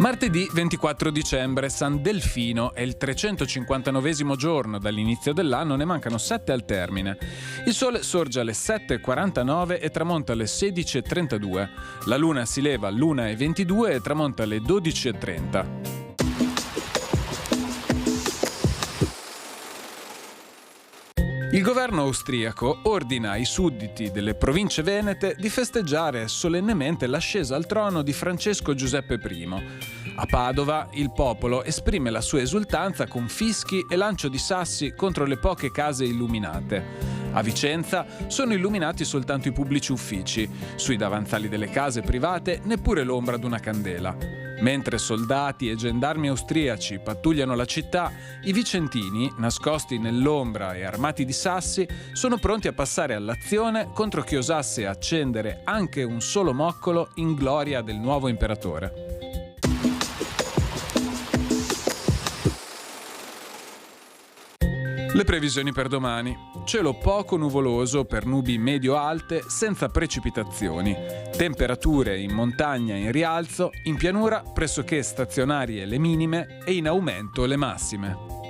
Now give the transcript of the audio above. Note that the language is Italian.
Martedì 24 dicembre, San Delfino, è il 359esimo giorno dall'inizio dell'anno, ne mancano 7 al termine. Il sole sorge alle 7:49 e tramonta alle 16:32. La luna si leva all'1:22 e tramonta alle 12:30. Il governo austriaco ordina ai sudditi delle province venete di festeggiare solennemente l'ascesa al trono di Francesco Giuseppe I. A Padova il popolo esprime la sua esultanza con fischi e lancio di sassi contro le poche case illuminate. A Vicenza sono illuminati soltanto i pubblici uffici, sui davanzali delle case private neppure l'ombra d'una candela. Mentre soldati e gendarmi austriaci pattugliano la città, i vicentini, nascosti nell'ombra e armati di sassi, sono pronti a passare all'azione contro chi osasse accendere anche un solo moccolo in gloria del nuovo imperatore. Le previsioni per domani. Cielo poco nuvoloso per nubi medio-alte senza precipitazioni. Temperature in montagna in rialzo, in pianura pressoché stazionarie le minime e in aumento le massime.